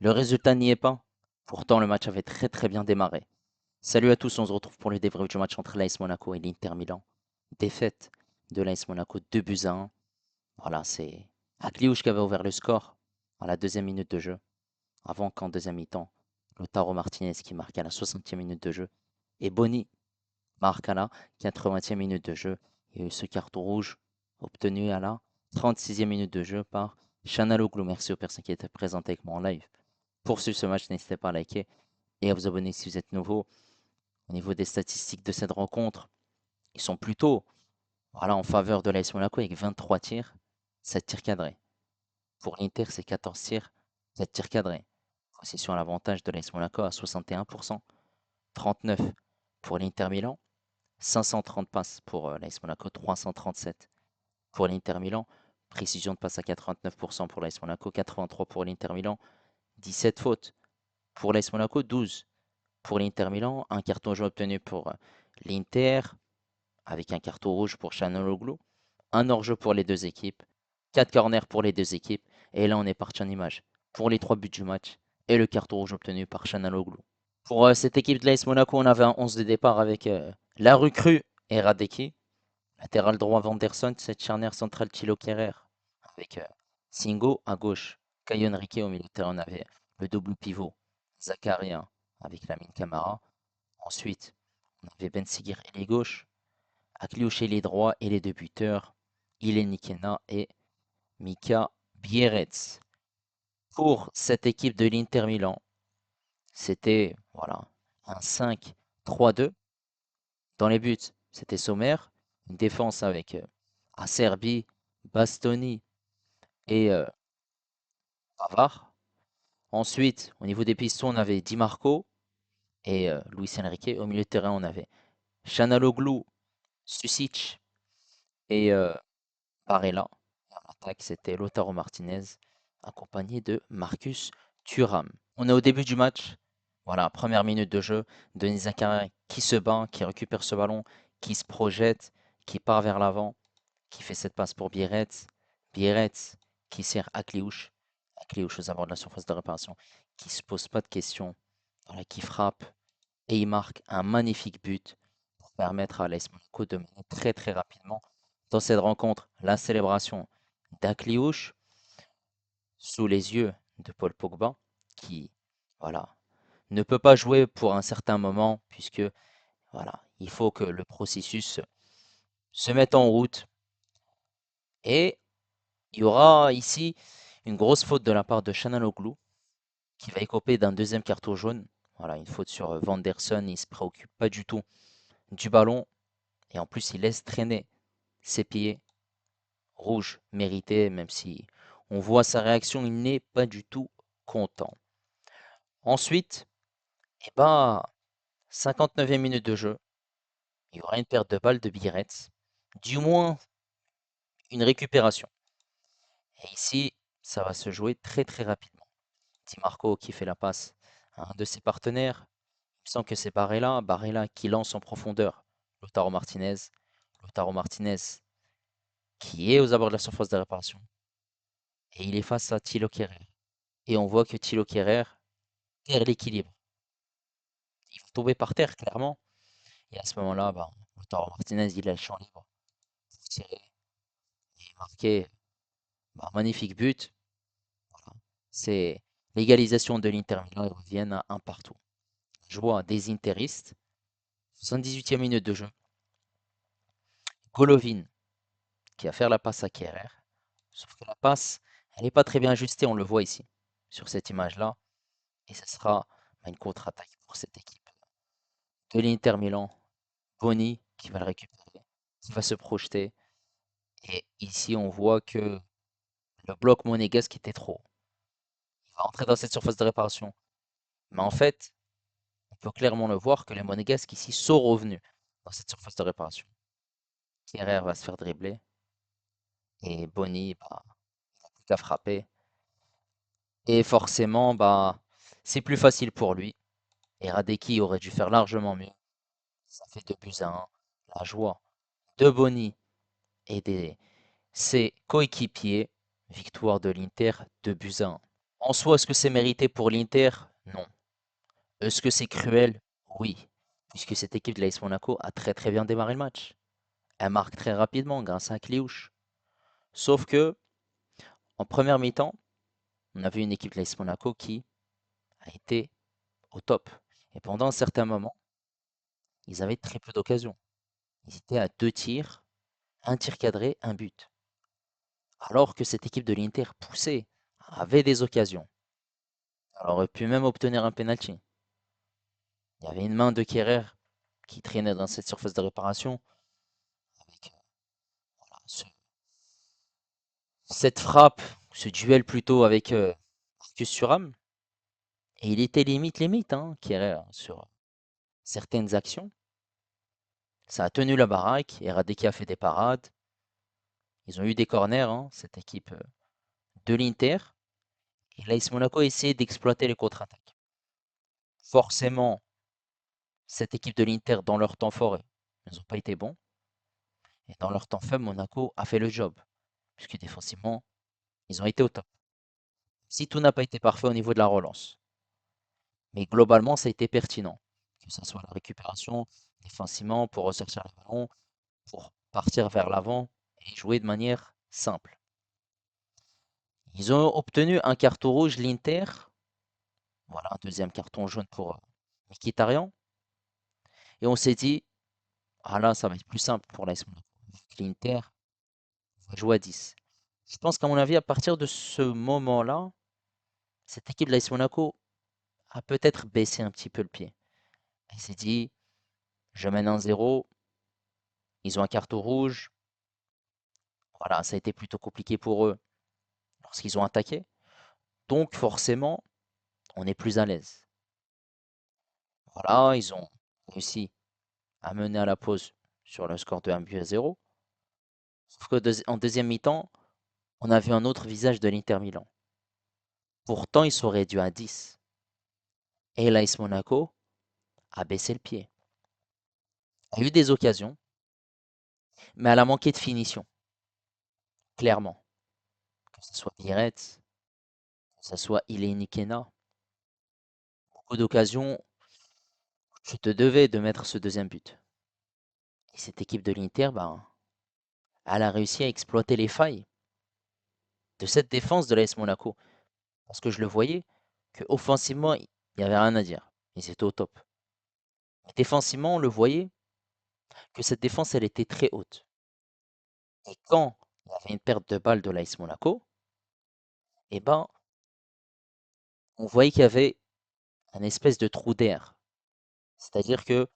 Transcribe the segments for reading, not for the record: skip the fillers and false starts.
Le résultat n'y est pas. Pourtant, le match avait très très bien démarré. Salut à tous, on se retrouve pour le débrief du match entre l'AS Monaco et l'Inter Milan. Défaite de l'AS Monaco 2 buts à 1. Voilà, c'est Agliouche qui avait ouvert le score à la deuxième minute de jeu, avant qu'en deuxième mi-temps, Lautaro Martinez qui marque à la 60e minute de jeu et Boni marque à la 80e minute de jeu. Il y a eu ce carton rouge obtenu à la 36e minute de jeu par Chanaloglu. Merci aux personnes qui étaient présentes avec moi en live. Pour suivre ce match, n'hésitez pas à liker et à vous abonner si vous êtes nouveau. Au niveau des statistiques de cette rencontre, ils sont plutôt en faveur de l'AS Monaco avec 23 tirs, 7 tirs cadrés. Pour l'Inter, c'est 14 tirs, 7 tirs cadrés. Possession à l'avantage de l'AS Monaco à 61%, 39 pour l'Inter Milan, 530 passes pour l'AS Monaco, 337 pour l'Inter Milan. Précision de passe à 89% pour l'AS Monaco, 83 pour l'Inter Milan, 17 fautes pour l'AS Monaco, 12 pour l'Inter Milan, un carton jaune obtenu pour l'Inter, avec un carton rouge pour Çalhanoğlu, un hors-jeu pour les deux équipes, 4 corners pour les deux équipes, et là on est parti en image pour les 3 buts du match et le carton rouge obtenu par Çalhanoğlu. Pour cette équipe de l'AS Monaco, on avait un 11 de départ avec la recrue et Radeki, latéral droit Vanderson, cette charnière centrale Thilo Kehrer, avec Singo à gauche, Caio Henrique au milieu de terrain, on avait le double pivot, Zakaria avec Lamine Camara. Ensuite, on avait Ben Seguir ailier gauche, Akliouche ailier droit et les deux buteurs, Ilen Nikena et Mika Bierets. Pour cette équipe de l'Inter Milan, c'était un 5-3-2. Dans les buts, c'était sommaire, une défense avec Acerbi, Bastoni et Pavard. Ensuite, au niveau des pistons, on avait Di Marco et Luis Enrique. Au milieu de terrain, on avait Çalhanoğlu, Susic et Barella. En attaque, c'était Lautaro Martinez, accompagné de Marcus Thuram. On est au début du match. Voilà, première minute de jeu. Denis Zakaria qui se bat, qui récupère ce ballon, qui se projette, qui part vers l'avant, qui fait cette passe pour Bierets. Bierets qui sert à Akliouche. Akliouche aux abords de la surface de réparation, qui se pose pas de questions, qui frappe et il marque un magnifique but pour permettre à l'AS Monaco de mener très très rapidement dans cette rencontre. La célébration d'Akliouche sous les yeux de Paul Pogba qui voilà, ne peut pas jouer pour un certain moment puisque il faut que le processus se mette en route et il y aura ici une grosse faute de la part de Çalhanoğlu qui va écoper d'un deuxième carton jaune. Voilà, une faute sur Vanderson, il se préoccupe pas du tout du ballon et en plus il laisse traîner ses pieds. Rouge mérité, même si on voit sa réaction, il n'est pas du tout content. Ensuite, 59e minute de jeu, il y aura une perte de balle de Bierets, du moins une récupération. Et ici, ça va se jouer très très rapidement. Di Marco qui fait la passe à un de ses partenaires, il me semble que c'est Barella, Barella qui lance en profondeur Lautaro Martinez, Lautaro Martinez qui est aux abords de la surface de réparation, et il est face à Thilo Kehrer. Et on voit que Thilo Kehrer perd l'équilibre. Il va tomber par terre, clairement. Et à ce moment-là, Lautaro Martinez, il a le champ libre pour tirer et marquer un magnifique but. Voilà. C'est l'égalisation de l'Inter Milan. Ils reviennent à un partout. Je vois des Interistes. 78e minute de jeu. Golovin qui va faire la passe à Kehrer. Sauf que la passe, elle n'est pas très bien ajustée. On le voit ici, sur cette image-là. Et ce sera une contre-attaque pour cette équipe de l'Inter Milan. Boni qui va le récupérer, qui va se projeter. Et ici, on voit que le bloc monégasque était trop. Il va rentrer dans cette surface de réparation. Mais en fait, on peut clairement le voir que les monégasques ici sont revenus dans cette surface de réparation. Kerrer va se faire dribbler. Et Boni, il n'a plus qu'à frapper. Et forcément, c'est plus facile pour lui. Et Radeki aurait dû faire largement mieux. Ça fait 2 buts à 1. La joie de Boni et de ses coéquipiers. Victoire de l'Inter, 2 buts à 1. En soi, est-ce que c'est mérité pour l'Inter? Non. Est-ce que c'est cruel? Oui. Puisque cette équipe de l'AS Monaco a très très bien démarré le match. Elle marque très rapidement grâce à Kliouche. Sauf que, en première mi-temps, on a vu une équipe de l'AS Monaco qui a été au top. Et pendant un certain moment, ils avaient très peu d'occasions. Ils étaient à 2 tirs, un tir cadré, un but. Alors que cette équipe de l'Inter poussait, avait des occasions. Elle aurait pu même obtenir un penalty. Il y avait une main de Kehrer qui traînait dans cette surface de réparation avec ce- cette frappe, ce duel plutôt avec Marcus Thuram. Et il était limite, hein, Kehrer, sur certaines actions. Ça a tenu la baraque. Et Radeke a fait des parades. Ils ont eu des corners, hein, cette équipe de l'Inter. Et l'AS Monaco a essayé d'exploiter les contre-attaques. Forcément, cette équipe de l'Inter, dans leur temps fort, ils n'ont pas été bons. Et dans leur temps faible, Monaco a fait le job. Puisque défensivement, ils ont été au top. Si tout n'a pas été parfait au niveau de la relance. Mais globalement, ça a été pertinent. Que ce soit la récupération, défensivement, pour ressortir le ballon, pour partir vers l'avant et jouer de manière simple. Ils ont obtenu un carton rouge, l'Inter. Voilà, un deuxième carton jaune pour Mkhitaryan. Et on s'est dit, ah là, ça va être plus simple pour l'AS Monaco. Vu que l'Inter va jouer à 10. Je pense qu'à mon avis, à partir de ce moment-là, cette équipe de l'AS Monaco a peut-être baissé un petit peu le pied. Elle s'est dit, je mène 1-0, ils ont un carton rouge. Voilà, ça a été plutôt compliqué pour eux lorsqu'ils ont attaqué. Donc forcément, on est plus à l'aise. Voilà, ils ont réussi à mener à la pause sur le score de 1-0. Sauf qu'en deuxième mi-temps, on a vu un autre visage de l'Inter Milan. Pourtant, ils sont réduits à 10. Et l'AS Monaco a baissé le pied. Elle a eu des occasions, mais elle a manqué de finition, clairement. Que ce soit Pirates, que ce soit Ileni Kena. Beaucoup d'occasions, je te devais de mettre ce deuxième but. Et cette équipe de l'Inter, ben, elle a réussi à exploiter les failles de cette défense de l'AS Monaco. Parce que je le voyais, que offensivement, il n'y avait rien à dire. Ils étaient au top. Mais défensivement, on le voyait que cette défense, elle était très haute. Et quand il y avait une perte de balle de l'AS Monaco, eh ben, on voyait qu'il y avait un espèce de trou d'air. C'est-à-dire que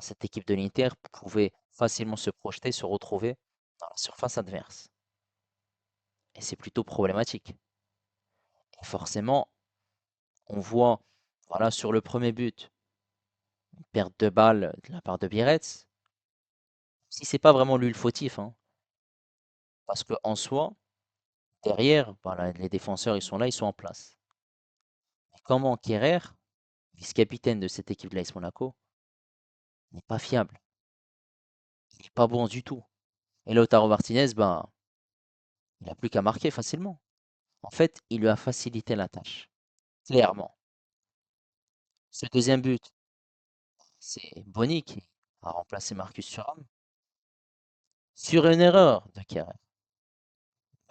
cette équipe de l'Inter pouvait facilement se projeter, se retrouver dans la surface adverse. Et c'est plutôt problématique. Et forcément, on voit, voilà, sur le premier but, une perte de balle de la part de Biretz. Si c'est pas vraiment lui le fautif, hein, parce qu'en soi, derrière, voilà, les défenseurs, ils sont là, ils sont en place. Mais comment Kerrer, vice-capitaine de cette équipe de l'AS Monaco, n'est pas fiable. Il n'est pas bon du tout. Et Lautaro Martinez, ben, il n'a plus qu'à marquer facilement. En fait, il lui a facilité la tâche, clairement. Ce deuxième but, c'est Boni qui a remplacé Marcus Thuram sur une erreur de Kerrer.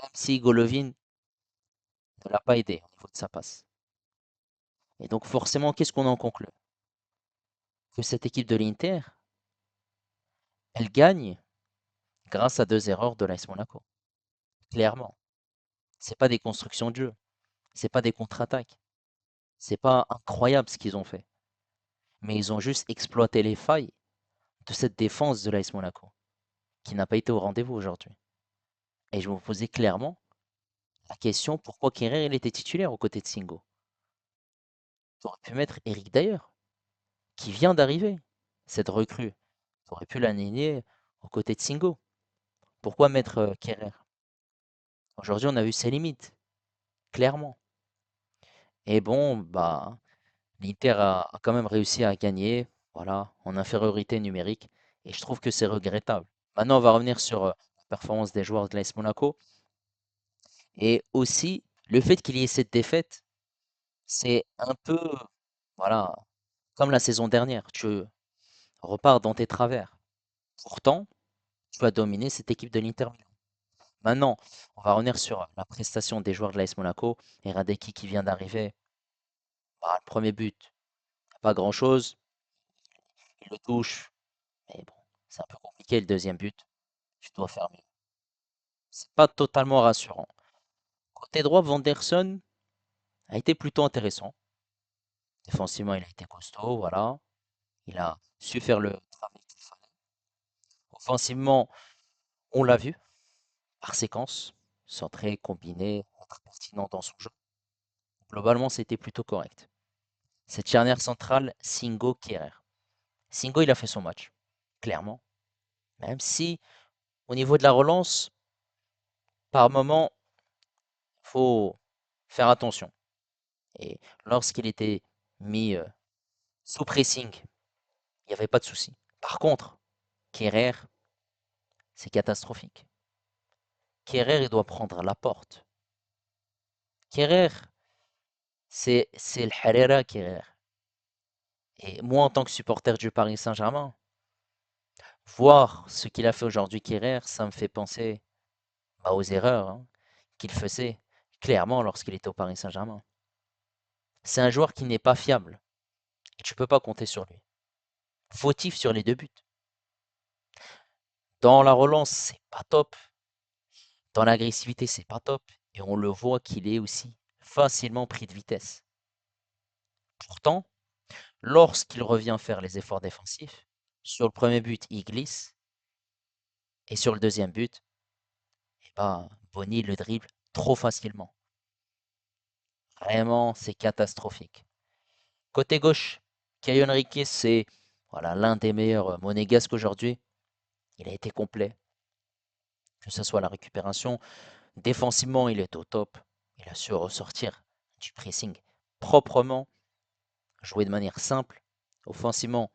Même si Golovin ne l'a pas aidé au niveau de sa passe. Et donc forcément, qu'est-ce qu'on en conclut? Que cette équipe de l'Inter, elle gagne grâce à 2 erreurs de l'AS Monaco. Clairement. C'est pas des constructions de jeu. C'est pas des contre-attaques. C'est pas incroyable ce qu'ils ont fait. Mais ils ont juste exploité les failles de cette défense de l'AS Monaco, qui n'a pas été au rendez-vous aujourd'hui. Et je me posais clairement la question pourquoi Kerrer il était titulaire aux côtés de Singo. Tu aurais pu mettre Eric Dyer, qui vient d'arriver, cette recrue. Tu aurais pu l'aligner aux côtés de Singo. Pourquoi mettre Kerrer? Aujourd'hui, on a vu ses limites, clairement. Et bon, bah, l'Inter a quand même réussi à gagner, voilà, en infériorité numérique. Et je trouve que c'est regrettable. Maintenant, on va revenir sur la performance des joueurs de l'AS Monaco et aussi Le fait qu'il y ait cette défaite, c'est un peu, voilà, comme la saison dernière. Tu repars dans tes travers. Pourtant, tu as dominé cette équipe de l'Inter Milan. Maintenant, on va revenir sur la prestation des joueurs de l'AS Monaco. Et Radeki qui vient d'arriver, bah, le premier but, pas grand-chose. Il le touche, mais bon, c'est un peu compliqué le deuxième but. Tu dois faire mieux. C'est pas totalement rassurant. Côté droit, Vanderson a été plutôt intéressant. Défensivement, il a été costaud, voilà. Il a su faire le travail qu'il fallait. Offensivement, on l'a vu, par séquence, centré, combiné, être pertinent dans son jeu. Globalement, c'était plutôt correct. Cette charnière centrale, Singo Kehrer. Singo, il a fait son match, clairement. Même si, au niveau de la relance, par moment, faut faire attention. Et lorsqu'il était mis sous pressing, il n'y avait pas de souci. Par contre, Kehrer, c'est catastrophique. Kehrer, il doit prendre la porte. Kehrer, c'est le Herrera Kehrer. Et moi, en tant que supporter du Paris Saint-Germain, voir ce qu'il a fait aujourd'hui, Kehrer, ça me fait penser bah, aux erreurs qu'il faisait clairement lorsqu'il était au Paris Saint-Germain. C'est un joueur qui n'est pas fiable et tu peux pas compter sur lui. Fautif sur les deux buts. Dans la relance, c'est pas top. Dans l'agressivité, c'est pas top. Et on le voit qu'il est aussi facilement pris de vitesse. Pourtant, lorsqu'il revient faire les efforts défensifs, sur le premier but, il glisse. Et sur le deuxième but, eh ben, Boni le dribble trop facilement. Vraiment, c'est catastrophique. Côté gauche, Caio Henrique, c'est voilà, l'un des meilleurs monégasques aujourd'hui. Il a été complet, que ce soit la récupération. Défensivement, il est au top. Il a su ressortir du pressing proprement, jouer de manière simple. Offensivement,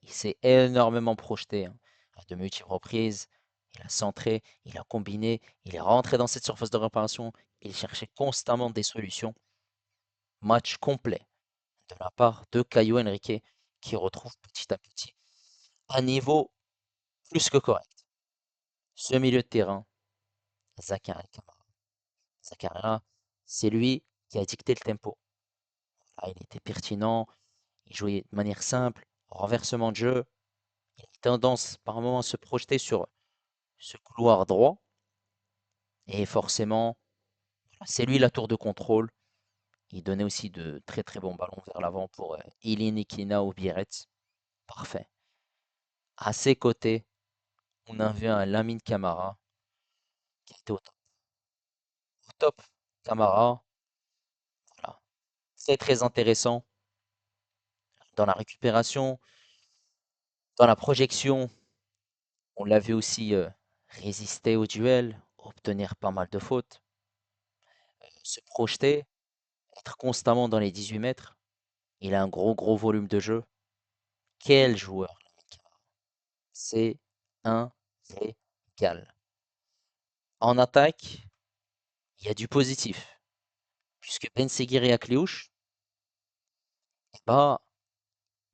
il s'est énormément projeté à de multiples reprises. Il a centré, il a combiné, il est rentré dans cette surface de réparation. Il cherchait constamment des solutions. Match complet de la part de Caio Henrique qui retrouve petit à petit un niveau plus que correct. Ce milieu de terrain, Zakaria Kamara. Zakaria, c'est lui qui a dicté le tempo. Ah, il était pertinent, il jouait de manière simple, renversement de jeu. Il a tendance par moments à se projeter sur ce couloir droit. Et forcément, c'est lui la tour de contrôle. Il donnait aussi de très très bons ballons vers l'avant pour Ilini Kina ou Biarritz. Parfait. À ses côtés, on a vu un Lamine Camara qui était au top. Au top, Camara, voilà. C'est très intéressant dans la récupération, dans la projection. On l'a vu aussi résister au duel, obtenir pas mal de fautes, se projeter, être constamment dans les 18 mètres. Il a un gros gros volume de jeu. Quel joueur, Lamine Camara. C'est un régal. En attaque, il y a du positif, puisque Ben Seguir et Akliouche, bah,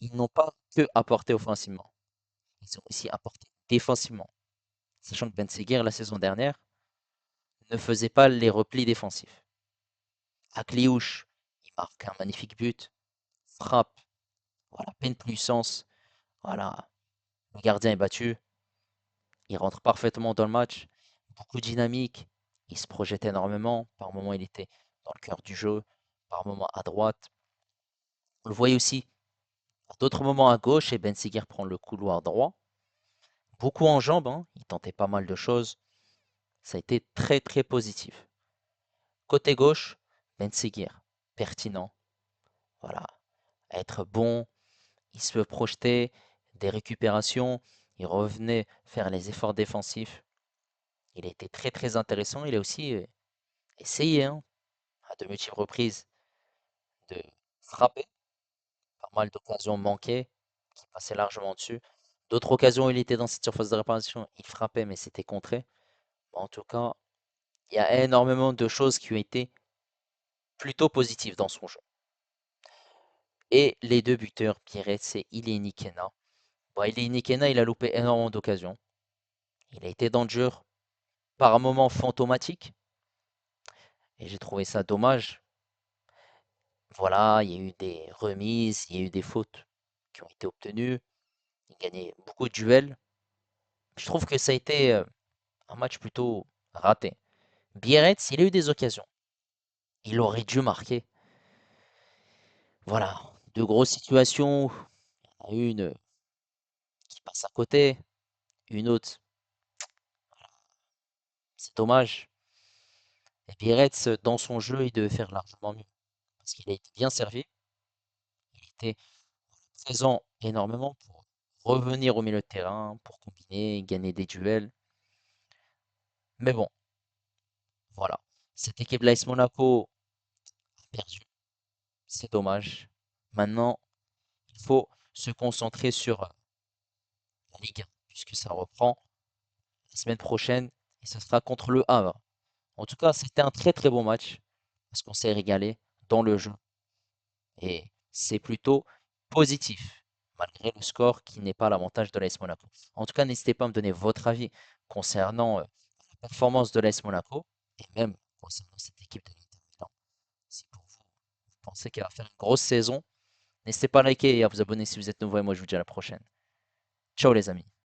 ils n'ont pas que apporté offensivement, ils ont aussi apporté défensivement. Sachant que Ben Seguir, la saison dernière, ne faisait pas les replis défensifs. Akliouche, il marque un magnifique but, frappe, voilà, pleine puissance, voilà, le gardien est battu, il rentre parfaitement dans le match, beaucoup de dynamique, il se projette énormément, par moments il était dans le cœur du jeu, par moments à droite. On le voyait aussi à d'autres moments à gauche et Ben Seguir prend le couloir droit. Beaucoup en jambes, hein, il tentait pas mal de choses. Ça a été très très positif. Côté gauche, Ben Seguir, pertinent, voilà, être bon, il se projetait, des récupérations, il revenait faire les efforts défensifs. Il a été très très intéressant. Il a aussi essayé à de multiples reprises de frapper. Pas mal d'occasions manquées, qui passaient largement dessus. D'autres occasions où il était dans cette surface de réparation, il frappait, mais c'était contré. En tout cas, il y a énormément de choses qui ont été plutôt positif dans son jeu. Et les deux buteurs, Pierret, c'est Ileni Kena. Bon, Ileni Kena, il a loupé énormément d'occasions. Il a été dans le dur par moments fantomatique. Et j'ai trouvé ça dommage. Voilà, il y a eu des remises, il y a eu des fautes qui ont été obtenues. Il gagnait beaucoup de duels. Je trouve que ça a été un match plutôt raté. Biarritz, il a eu des occasions. Il aurait dû marquer. Voilà, de grosses situations. Une qui passe à côté, une autre, c'est dommage. Et Biarritz, dans son jeu, il devait faire largement mieux. Parce qu'il a été bien servi. Il était présent énormément pour revenir au milieu de terrain, pour combiner, gagner des duels. Mais bon, voilà. Cette équipe de l'AS Monaco a perdu. C'est dommage. Maintenant, il faut se concentrer sur la Ligue 1, puisque ça reprend la semaine prochaine et ce sera contre le Havre. En tout cas, c'était un très très bon match parce qu'on s'est régalé dans le jeu et c'est plutôt positif malgré le score qui n'est pas à l'avantage de l'AS Monaco. En tout cas, n'hésitez pas à me donner votre avis concernant la performance de l'AS Monaco et même concernant cette équipe de l'Inter Milan. Si pour vous, vous pensez qu'elle va faire une grosse saison, n'hésitez pas à liker et à vous abonner si vous êtes nouveau et moi je vous dis à la prochaine. Ciao les amis.